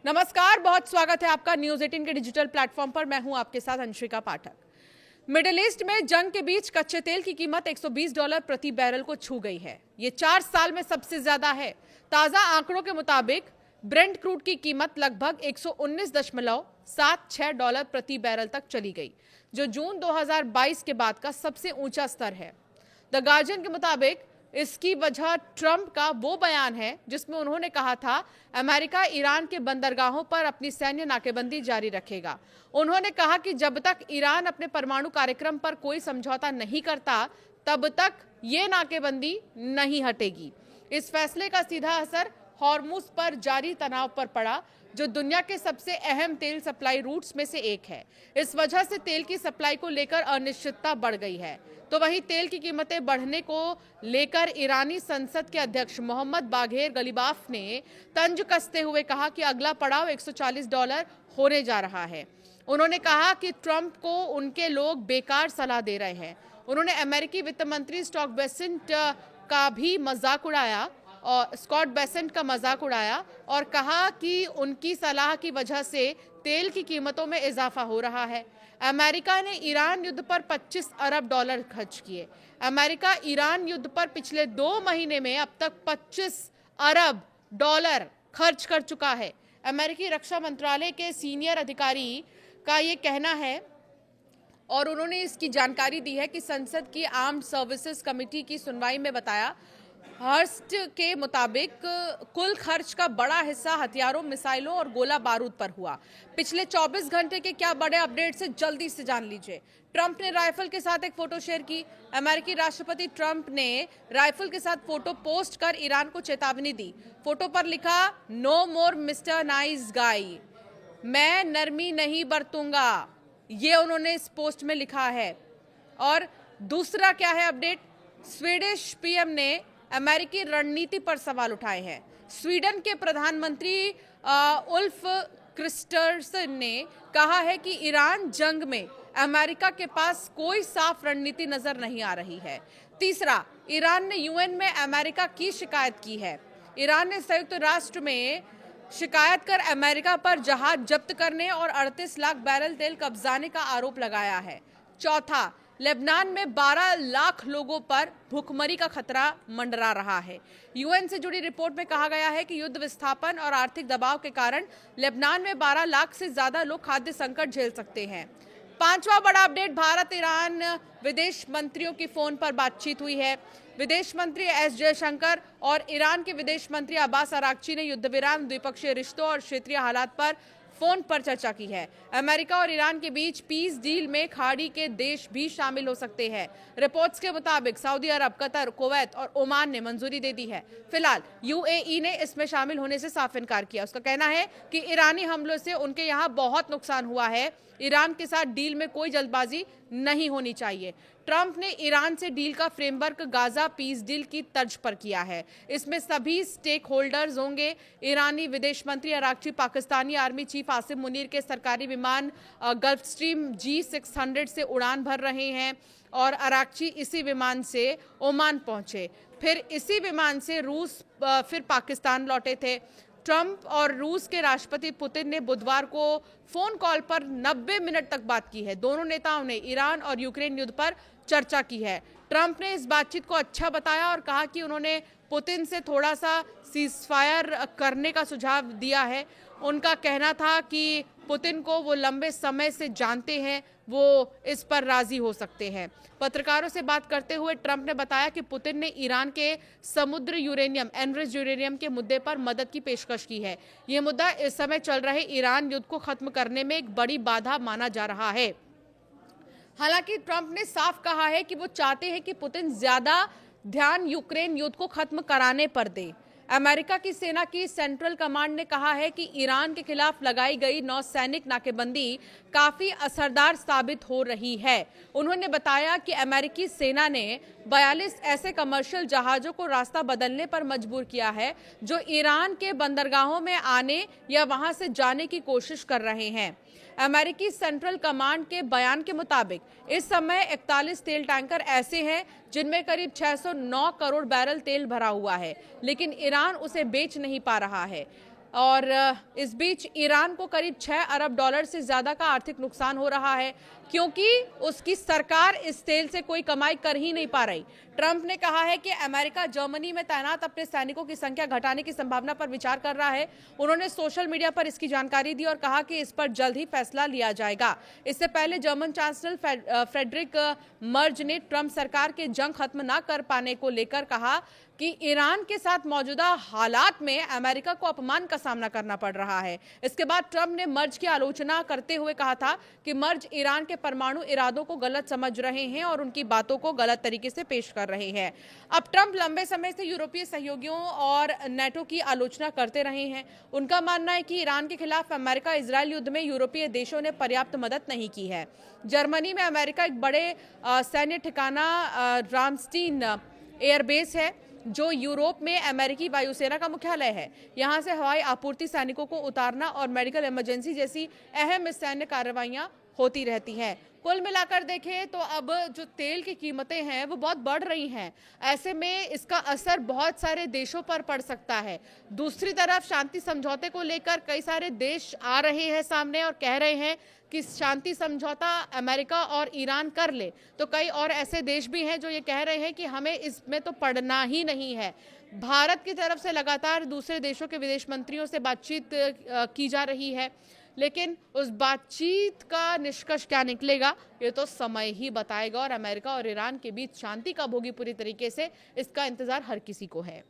नमस्कार, बहुत स्वागत है आपका न्यूज 18 के डिजिटल प्लेटफॉर्म पर। मैं हूं आपके साथ अंशिका पाठक। मिडिल ईस्ट में जंग के बीच कच्चे तेल की कीमत $120 प्रति बैरल को छू गई है। ये 4 साल में सबसे ज्यादा है। ताजा आंकड़ों के मुताबिक ब्रेंट क्रूड की कीमत लगभग $119.76 प्रति बैरल तक चली गई, जो जून 2022 के बाद का सबसे ऊंचा स्तर है। द गार्जियन के मुताबिक इसकी वजह ट्रंप का वो बयान है जिसमें उन्होंने कहा था अमेरिका ईरान के बंदरगाहों पर अपनी सैन्य नाकेबंदी जारी रखेगा। उन्होंने कहा कि जब तक ईरान अपने परमाणु कार्यक्रम पर कोई समझौता नहीं करता तब तक ये नाकेबंदी नहीं हटेगी। इस फैसले का सीधा असर हॉर्मुज पर जारी तनाव पर पड़ा, जो दुनिया के सबसे अहम तेल सप्लाई रूट्स में से एक है। इस वजह से तेल की सप्लाई को लेकर अनिश्चितता बढ़ गई है। तो वहीं तेल की कीमतें बढ़ने को लेकर ईरानी संसद के अध्यक्ष मोहम्मद बाघेर गलीबाफ ने तंज कसते हुए कहा कि अगला पड़ाव $140 होने जा रहा है। उन्होंने कहा कि ट्रंप को उनके लोग बेकार सलाह दे रहे हैं। उन्होंने अमेरिकी वित्त मंत्री स्कॉट बेसेंट का मजाक उड़ाया और कहा कि उनकी सलाह की वजह से तेल की कीमतों में इजाफा हो रहा है। अमेरिका ने ईरान युद्ध पर $25 अरब खर्च किए। अमेरिका ईरान युद्ध पर पिछले 2 महीने में अब तक $25 अरब खर्च कर चुका है। अमेरिकी रक्षा मंत्रालय के सीनियर अधिकारी का ये कहना है और उन्होंने इसकी जानकारी दी है कि संसद की आर्म्ड सर्विसेज कमेटी की सुनवाई में बताया। हर्स्ट के मुताबिक कुल खर्च का बड़ा हिस्सा हथियारों, मिसाइलों और गोला बारूद पर हुआ। पिछले 24 घंटे के क्या बड़े अपडेट से जल्दी से जान लीजिए। ट्रंप ने राइफल के साथ एक फोटो शेयर की। अमेरिकी राष्ट्रपति ट्रंप ने राइफल के साथ फोटो पोस्ट कर ईरान को चेतावनी दी। फोटो पर लिखा, नो मोर मिस्टर नाइस गाई, मैं नरमी नहीं बरतूंगा। ये उन्होंने इस पोस्ट में लिखा है। और दूसरा क्या है अपडेट, स्वीडिश पीएम ने अमेरिकी रणनीति पर सवाल उठाए हैं। स्वीडन के प्रधानमंत्री उल्फ क्रिस्टर्सन ने कहा है कि ईरान जंग में अमेरिका के पास कोई साफ रणनीति नजर नहीं आ रही है। तीसरा, ईरान ने यूएन में अमेरिका की शिकायत की है। ईरान ने संयुक्त राष्ट्र में शिकायत कर अमेरिका पर जहाज जब्त करने और 38 लाख बैरल तेल कब्जाने का आरोप लगाया है। चौथा, लेबनान में 12 लाख लोगों पर भूखमरी का खतरा मंडरा रहा है। यूएन से जुड़ी रिपोर्ट में कहा गया है कि युद्ध विस्थापन और आर्थिक दबाव के कारण लेबनान में 12 लाख से ज्यादा लोग खाद्य संकट झेल सकते हैं। पांचवा बड़ा अपडेट, भारत ईरान विदेश मंत्रियों की फोन पर बातचीत हुई है। विदेश मंत्री एस जयशंकर और ईरान के विदेश मंत्री अब्बास अराक्ची ने युद्ध विराम, द्विपक्षीय रिश्तों और क्षेत्रीय हालात पर फोन पर चर्चा की है। अमेरिका और ईरान के बीच पीस डील में खाड़ी के देश भी शामिल हो सकते हैं। रिपोर्ट्स के मुताबिक सऊदी अरब, कतर, कुवैत और ओमान ने मंजूरी दे दी है। फिलहाल यूएई ने इसमें शामिल होने से साफ इनकार किया। उसका कहना है कि ईरानी हमलों से उनके यहाँ बहुत नुकसान हुआ है। ईरान के साथ डील में कोई जल्दबाजी नहीं होनी चाहिए। ट्रंप ने ईरान से डील का फ्रेमवर्क गाजा पीस डील की तर्ज पर किया है। इसमें सभी स्टेक होल्डर्स होंगे। ईरानी विदेश मंत्री Araghchi Pakistani army chief Asim Munir के सरकारी विमान गल्फ स्ट्रीम G600 से उड़ान भर रहे हैं और अराक्ची इसी विमान से ओमान पहुंचे, फिर इसी विमान से रूस, फिर पाकिस्तान लौटे थे। ट्रंप और रूस के राष्ट्रपति पुतिन ने बुधवार को फोन कॉल पर 90 मिनट तक बात की है। दोनों नेताओं ने ईरान और यूक्रेन युद्ध पर चर्चा की है। ट्रंप ने इस बातचीत को अच्छा बताया और कहा कि उन्होंने पुतिन से थोड़ा सा सीजफायर करने का सुझाव दिया है। उनका कहना था कि पुतिन को वो लंबे समय से जानते हैं, वो इस पर राजी हो सकते हैं। पत्रकारों से बात करते हुए ट्रंप ने बताया कि पुतिन ने ईरान के समुद्र यूरेनियम, एनरिच्ड यूरेनियम के मुद्दे पर मदद की पेशकश की है। ये मुद्दा इस समय चल रहे ईरान युद्ध को खत्म करने में एक बड़ी बाधा माना जा रहा है। हालांकि ट्रंप ने साफ कहा है कि वो चाहते हैं कि पुतिन ज्यादा ध्यान यूक्रेन युद्ध को खत्म कराने पर दे। अमेरिका की सेना की सेंट्रल कमांड ने कहा है कि ईरान के खिलाफ लगाई गई नौसैनिक नाकेबंदी काफी असरदार साबित हो रही है। उन्होंने बताया कि अमेरिकी सेना ने 42 ऐसे कमर्शियल जहाजों को रास्ता बदलने पर मजबूर किया है जो ईरान के बंदरगाहों में आने या वहां से जाने की कोशिश कर रहे हैं। अमेरिकी सेंट्रल कमांड के बयान के मुताबिक इस समय 41 तेल टैंकर ऐसे हैं जिनमें करीब 609 करोड़ बैरल तेल भरा हुआ है, लेकिन ईरान उसे बेच नहीं पा रहा है। और इस बीच ईरान को करीब 6 अरब डॉलर से ज़्यादा का आर्थिक नुकसान हो रहा है, क्योंकि उसकी सरकार इस तेल से कोई कमाई कर ही नहीं पा रही। ट्रंप ने कहा है कि अमेरिका जर्मनी में तैनात अपने सैनिकों की संख्या घटाने की संभावना पर विचार कर रहा है। उन्होंने सोशल मीडिया पर इसकी जानकारी दी और कहा कि इस पर जल्द ही फैसला लिया जाएगा। इससे पहले जर्मन चांसलर फ्रेडरिक मर्ज ने ट्रंप सरकार के जंग खत्म न कर पाने को लेकर कहा कि ईरान के साथ मौजूदा हालात में अमेरिका को अपमान का सामना करना पड़ रहा है। इसके बाद ट्रंप ने मर्ज की आलोचना करते हुए कहा था कि मर्ज ईरान के परमाणु इरादों को गलत समझ रहे हैं और उनकी बातों को गलत तरीके से पेश कर रहे हैं। अब ट्रंप लंबे समय से यूरोपीय सहयोगियों और नेटो की आलोचना करते रहे हैं। उनका मानना है कि ईरान के खिलाफ अमेरिका इजरायल युद्ध में यूरोपीय देशों ने पर्याप्त मदद नहीं की है। जर्मनी में अमेरिका एक बड़े सैन्य ठिकाना रामस्टीन एयरबेस है, जो यूरोप में अमेरिकी वायुसेना का मुख्यालय है। यहां से हवाई आपूर्ति, सैनिकों को उतारना और मेडिकल इमरजेंसी जैसी अहम सैन्य कार्रवाइयां होती रहती हैं। कुल मिलाकर देखें तो अब जो तेल की कीमतें हैं वो बहुत बढ़ रही हैं। ऐसे में इसका असर बहुत सारे देशों पर पड़ सकता है। दूसरी तरफ शांति समझौते को लेकर कई सारे देश आ रहे हैं सामने और कह रहे हैं कि शांति समझौता अमेरिका और ईरान कर ले। तो कई और ऐसे देश भी हैं जो ये कह रहे हैं कि हमें इसमें तो पड़ना ही नहीं है। भारत की तरफ से लगातार दूसरे देशों के विदेश मंत्रियों से बातचीत की जा रही है, लेकिन उस बातचीत का निष्कर्ष क्या निकलेगा ये तो समय ही बताएगा। और अमेरिका और ईरान के बीच शांति कब होगी पूरी तरीके से, इसका इंतजार हर किसी को है।